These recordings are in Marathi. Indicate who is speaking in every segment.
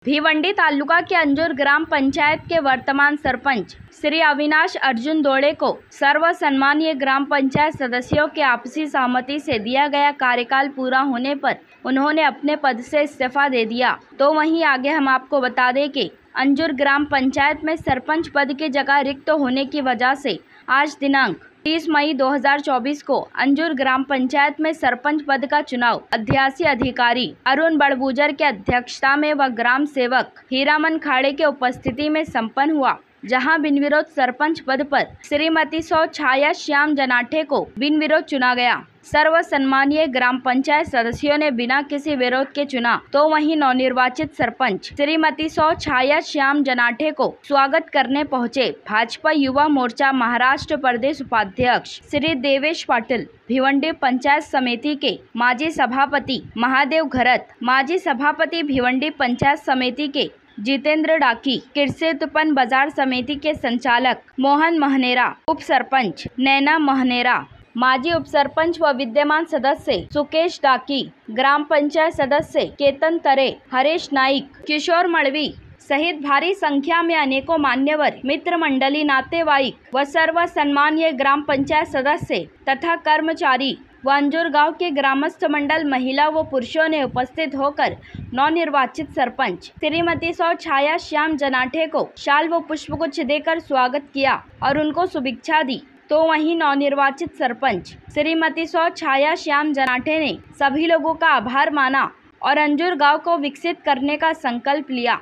Speaker 1: भिवंडी तालुका के अंजूर ग्राम पंचायत के वर्तमान सरपंच श्री अविनाश अर्जुन दोड़े को सर्व सम्मानीय ग्राम पंचायत सदस्यों के आपसी सहमति से दिया गया कार्यकाल पूरा होने पर उन्होंने अपने पद से इस्तीफा दे दिया। तो वहीं आगे हम आपको बता दें कि अंजूर ग्राम पंचायत में सरपंच पद की जगह रिक्त होने की वजह से आज दिनांक 30 मई 2024 को अंजूर ग्राम पंचायत में सरपंच पद का चुनाव अध्यासी अधिकारी अरुण बड़बूजर के अध्यक्षता में व ग्राम सेवक हीरामन खाड़े के उपस्थिति में संपन्न हुआ, जहां बिन विरोध सरपंच पद पर श्रीमती सौ छाया श्याम जनाठे को बिन विरोध चुना गया। सर्व सम्मानीय ग्राम पंचायत सदस्यों ने बिना किसी विरोध के चुना। तो वहीं नवनिर्वाचित सरपंच श्रीमती सौ छाया श्याम जनाठे को स्वागत करने पहुंचे भाजपा युवा मोर्चा महाराष्ट्र प्रदेश उपाध्यक्ष श्री देवेश पाटिल, भिवंडी पंचायत समिति के माजी सभापति महादेव घरत, माजी सभापति भिवंडी पंचायत समिति के जितेंद्र डाकी, कृषि उत्पन्न बाजार समिति के संचालक मोहन महनेरा, उप सरपंच नैना महनेरा, माजी उप सरपंच व विद्यमान सदस्य सुकेश डाकी, ग्राम पंचायत सदस्य केतन तरे, हरीश नाइक, किशोर मड़वी सहित भारी संख्या में अनेकों मान्यवर, मित्र मंडली, नातेवाईक व सर्व सम्मानीय ग्राम पंचायत सदस्य तथा कर्मचारी व अंजूर गांव के ग्रामस्थ मंडल, महिला व पुरुषों ने उपस्थित होकर नवनिर्वाचित सरपंच श्रीमती सौ छाया श्याम जनाठे को शाल व पुष्पगुच्छ देकर स्वागत किया और उनको शुभेच्छा दी। तो वहीं नवनिर्वाचित सरपंच श्रीमती सौ छाया श्याम जनाठे ने सभी लोगों का आभार माना और अंजूर गांव को विकसित करने का संकल्प लिया।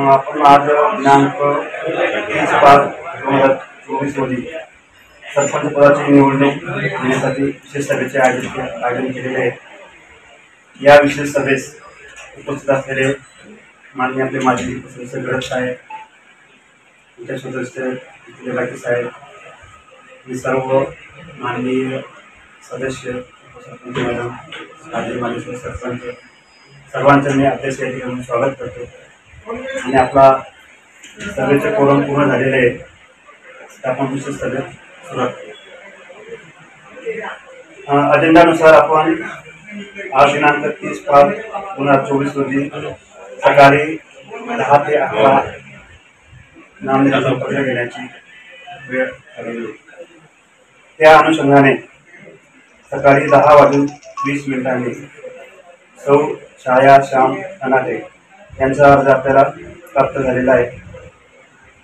Speaker 2: आपण आज दिनांक 30/5/2024 रोजी सरपंच पदाची निवडणूक घेण्यासाठी विशेष सभेचे आयोजन केलेले आहे। या विशेष सभेस उपस्थित असलेले माननीय आपले माजी सदस्य घरत साहेब, इतर सदस्य लाकी साहेब, हे सर्व माननीय सदस्य, सरपंच मॅडम, माजी सरपंच, सर्वांचं मी अध्यक्ष या ठिकाणी स्वागत करतो। आणि आपला सभेचे कोरम पूर्ण झालेले आहे, आपण विशेष सभेत सुरुवात करू। अजेंडानुसार आपण आज दिनांक 30/5/2024 रोजी सकाळी 10 ते 11 नामनिर्देशन पत्र घेण्याची वेळ ठरवली। त्या अनुषंगाने सकाळी 10:20 सौ छाया श्याम जनाठे यांचा अर्ज आपल्याला प्राप्त झालेला आहे।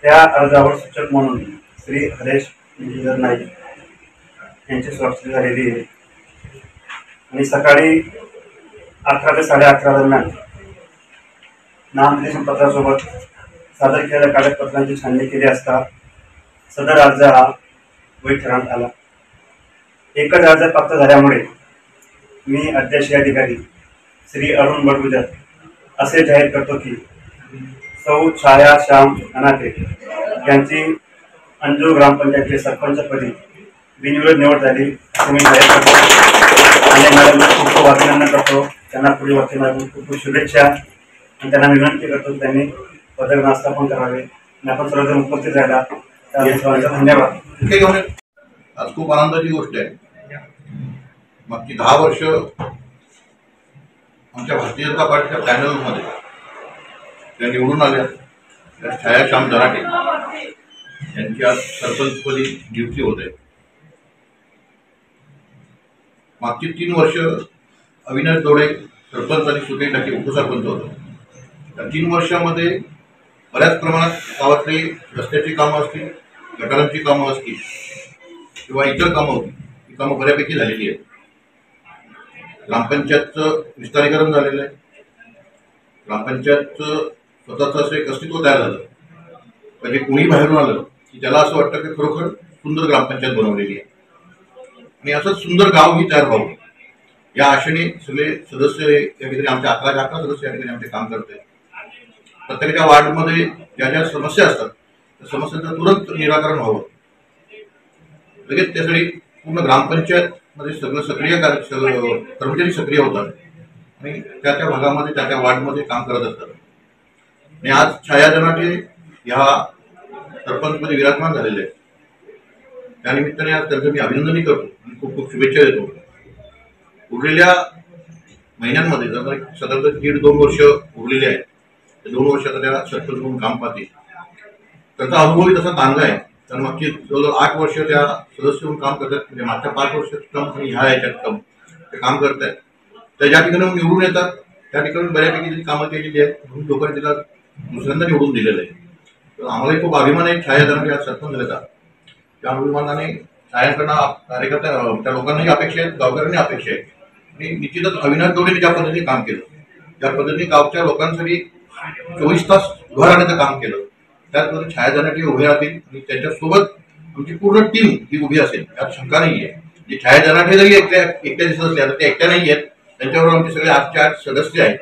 Speaker 2: त्या अर्जावर सूचक म्हणून श्री हरीश नाईक यांची स्वाक्षरी झालेली आहे आणि सकाळी 11 ते 11:30 दरम्यान नामनिर्देशन पत्रासोबत सादर केलेल्या कागदपत्रांची छाननी केली असता सदर अर्ज हा वैध ठरवण्यात आला। एकच अर्ज प्राप्त झाल्यामुळे मी अध्यक्ष अधिकारी श्री अरुण बड़बूजर असे जाहीर करतो की सौ छाया श्याम जनाठे यांची अंजूर ग्रामपंचायतीचे सरपंचपदी बिनविरोध निवड झाली असे मी जाहीर करतो आणि मॅडमला खूप खूप अभिनंदन करतो। त्यांना पुढील वाटचालीसाठी खूप खूप शुभेच्छा आणि त्यांना विनंती करतो त्यांनी पदक नास्थापन करावे आणि आपण सर्वजण उपस्थित राहिला त्याबद्दल धन्यवाद।
Speaker 3: आज खूप आनंदाची गोष्ट आहे। मागची 10 वर्ष आमच्या भारतीय जनता पार्टीच्या पॅनलमध्ये त्या निवडून आल्या त्या छाया श्याम जनाठे यांची आज सरपंचपदी नियुक्ती होते। मागची 3 वर्ष अविनाश दोड़े सरपंच आणि सुकेश डाके उपसरपंच होते। त्या 3 वर्षामध्ये बऱ्याच प्रमाणात गावातली रस्त्याची कामं असतील, गटारांची कामं असतील किंवा इतर कामं होती, ही कामं बऱ्यापैकी झालेली आहेत। ग्रामपंचायतचं विस्तारीकरण झालेलं आहे। ग्रामपंचायतचं स्वतःचं असं एक अस्तित्व तयार झालं म्हणजे कोणी बाहेरून आलं की त्याला असं वाटतं की खरोखर सुंदर ग्रामपंचायत बनवलेली आहे आणि असंच सुंदर गावही तयार व्हावं या आशेने सगळे सदस्य या ठिकाणी आमच्या 11 सदस्य या ठिकाणी आमचे काम करते। प्रत्येकाच्या वार्डमध्ये ज्या ज्या समस्या असतात त्या समस्यांचं तुरंत निराकरण व्हावं, लगेच त्यासाठी पूर्ण ग्रामपंचायत मध्ये सगळं सक्रिय कर्मचारी सक्रिय होतात आणि त्या भागामध्ये त्या वार्डमध्ये काम करत असतात। आणि आज छाया जनाठे ह्या सरपंचपदी विराजमान झालेले आहेत, त्यानिमित्ताने आज त्यांचं मी अभिनंदनही करतो आणि खूप खूप शुभेच्छा देतो। उरलेल्या महिन्यांमध्ये साधारण 1.5-2 वर्ष उरलेले आहेत ते 2 वर्षाचा त्या सरपंच म्हणून काम पाहते. त्यांचा अनुभवही तसा चांगला आहे. तर मागची जवळजवळ 8 वर्ष त्या सदस्य म्हणून काम करतात. म्हणजे मागच्या 5 वर्षाचं काम आणि ह्या याच्यात ते काम करत आहेत. तर ज्या ठिकाणी निवडून येतात त्या ठिकाणी बऱ्यापैकी त्यांनी कामं केलेली आहेत म्हणून लोकांनी तिला दुसऱ्यांदा निवडून दिलेलं आहे. तर आम्हालाही खूप अभिमान आहे छाया जनाटे आज सरपंच झाल्याचा. त्या अभिमानाने छायांकडनं कार्यकर्त्या त्या लोकांनाही अपेक्षा आहेत, गावकऱ्यांनी अपेक्षा आहेत. आणि निश्चितच अविनाश दौडेने ज्या पद्धतीने काम केलं, ज्या पद्धतीने गावच्या लोकांसाठी 24 तास उभं राहण्याचं काम केलं, त्याच पद्धतीने छाया जनाटे उभे राहतील आणि त्यांच्यासोबत आमची पूर्ण टीम ही उभी असेल यात शंका नाही आहे. म्हणजे छाया जनाटे जरी एकट्या दिसत असल्या तर ते एकट्या नाही आहेत. त्यांच्याबरोबर आमचे सगळे 8 सदस्य आहेत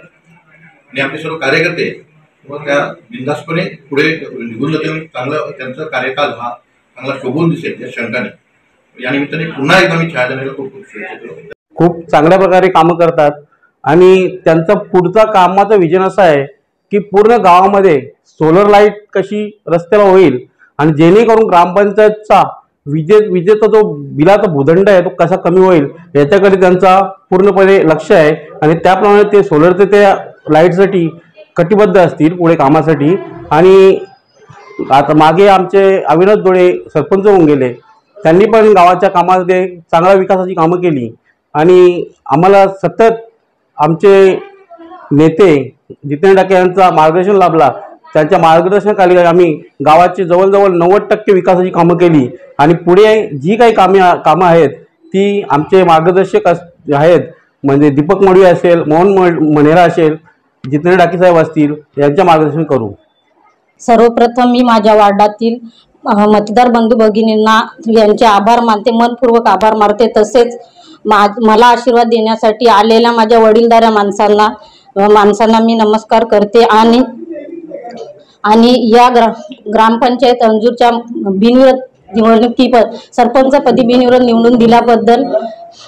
Speaker 3: आणि आमचे सर्व कार्यकर्ते मग त्या बिनधास्तपणे पुढे निघून जातील. चांगलं त्यांचा कार्यकाल हा चांगला शोभून दिसेल या शंकाने. या निमित्ताने पुन्हा एकदा मी छाया जनाटेला खूप खूप शुभेच्छा देतो.
Speaker 4: खूप चांगल्या प्रकारे कामं करतात आणि त्यांचा पुढचा कामाचं विजन असं आहे की पूर्ण गावामध्ये सोलर लाईट कशी रस्त्याला होईल आणि जेणेकरून ग्रामपंचायतचा विजेचा जो बिलाचा भूदंड आहे तो कसा कमी होईल याच्याकडे त्यांचा पूर्णपणे लक्ष आहे. आणि त्याप्रमाणे ते सोलरचे त्या लाईटसाठी कटिबद्ध असतील पुढे कामासाठी. आणि आता मागे आमचे अविनाश दौडे सरपंच होऊन गेले, त्यांनी पण गावाच्या कामामध्ये चांगल्या विकासाची कामं केली. आणि आम्हाला सतत आमचे नेते जितेंद्र डाके यांचा मार्गदर्शन लाभला. त्यांच्या मार्गदर्शनाखाली आम्ही गावाची जवळजवळ 90% विकासाची कामं केली. आणि पुढे जी काही कामं आहेत ती आमचे मार्गदर्शक आहेत, म्हणजे दीपक मडवी असेल, मोहन मनेरा असेल, जितेंद्र डाके साहेब असतील, यांच्या मार्गदर्शन करू.
Speaker 5: सर्वप्रथम मी माझ्या वार्डातील मतदार बंधू भगिनींना यांचे आभार मानते, मनपूर्वक आभार मानते. तसेच मला आशीर्वाद देण्यासाठी आलेल्या माझ्या वडीलधाऱ्या माणसांना मी नमस्कार करते. आणि या ग्रामपंचायत अंजूरच्या बिनविरोध निवडणुकीपद सरपंचपदी बिनविरोध निवडून दिल्याबद्दल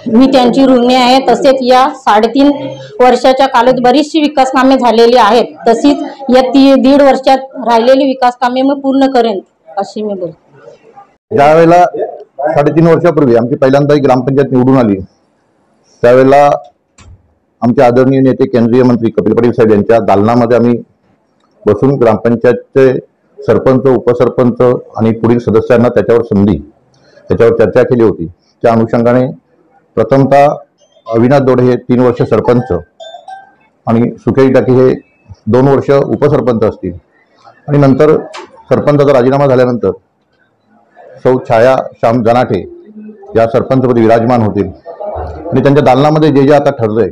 Speaker 5: मी त्यांची ऋणी आहे. तसेच या 3.5 वर्षाच्या कालावधीत बरीचशी विकास कामे झालेली आहेत. तशीच या 1.5 वर्षात राहिलेली विकास कामे मी पूर्ण करेन अशी मी बोलते.
Speaker 6: ज्यावेळेला 3.5 वर्षापूर्वी आमची पहिल्यांदा ग्रामपंचायत निवडून आली त्यावेळेला आमचे आदरणीय नेते केंद्रीय मंत्री कपिल पाटील साहेब यांच्या दालनामध्ये आम्ही बसून ग्रामपंचायतचे सरपंच, उपसरपंच आणि पुढील सदस्यांना त्याच्यावर चर्चा केली होती. त्या अनुषंगाने प्रथमतः अविनाश दौडे हे 3 वर्ष सरपंच आणि सुकेश डाके हे 2 वर्ष उपसरपंच असतील. आणि नंतर सरपंचाचा राजीनामा झाल्यानंतर सौ छाया श्याम जनाटे या सरपंचपदी विराजमान होतील. आणि त्यांच्या दालनामध्ये जे आता ठरलंय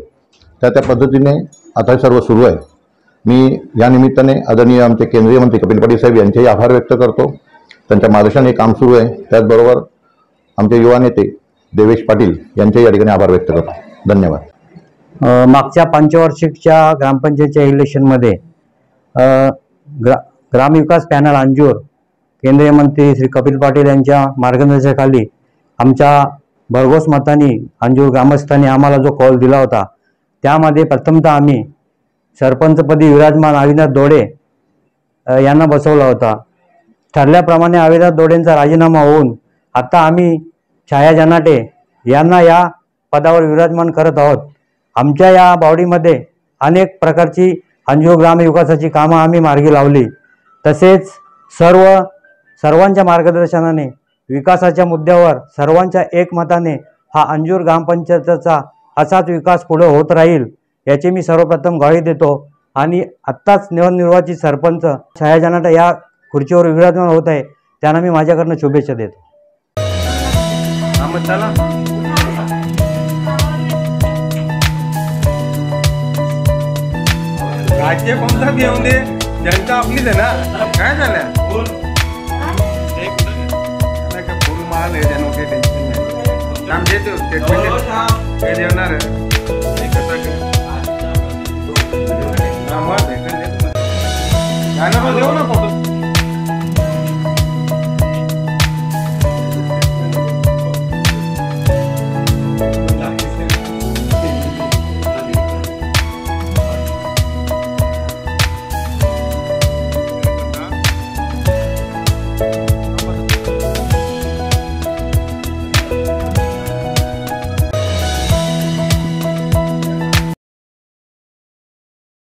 Speaker 6: त्या पद्धतीने आता सर्व सुरू आहे. मी या निमित्ताने आदरणीय आमचे केंद्रीय मंत्री कपिल पाटील साहेब यांचेही आभार व्यक्त करतो. त्यांच्या मार्गदर्शनाने काम सुरू आहे. त्याचबरोबर आमचे युवा नेते देवेश पाटील यांचेही या ठिकाणी आभार व्यक्त करतो. धन्यवाद.
Speaker 7: मागच्या पंचवार्षिकच्या ग्रामपंचायतच्या इलेक्शनमध्ये ग्रामविकास पॅनल अंजूर केंद्रीय मंत्री श्री कपिल पाटील यांच्या मार्गदर्शनाखाली आमच्या भरघोस मताने अंजूर ग्रामस्थांनी आम्हाला जो कॉल दिला होता त्यामध्ये प्रथमतः आम्ही सरपंचपदी विराजमान अविनाश दौडे यांना बसवला होता. ठरल्याप्रमाणे अविनाश दौडेंचा राजीनामा होऊन आता आम्ही छाया जनाटे यांना या पदावर विराजमान करत आहोत. आमच्या या बावडीमध्ये अनेक प्रकारची अंजूर ग्रामविकासाची कामं आम्ही मार्गी लावली. तसेच सर्वांच्या मार्गदर्शनाने विकासाच्या मुद्द्यावर सर्वांच्या एकमताने हा अंजूर ग्रामपंचायतीचा असाच विकास पुढे होत राहील याची मी सर्वप्रथम ग्वाही देतो. आणि आत्ताच नवनिर्वाचित सरपंच छाया जनाटे या खुर्चीवर विराजमान होत आहे त्यांना मी माझ्याकडनं शुभेच्छा देतो.
Speaker 8: राज्य कोणता घेऊन दे जनता आपलीच आहे ना. काय झालं फुल माल आहे त्यांना काही टेन्शन नाही. काम देतो स्टेटमेंट हे देणार देऊ ना फोटो.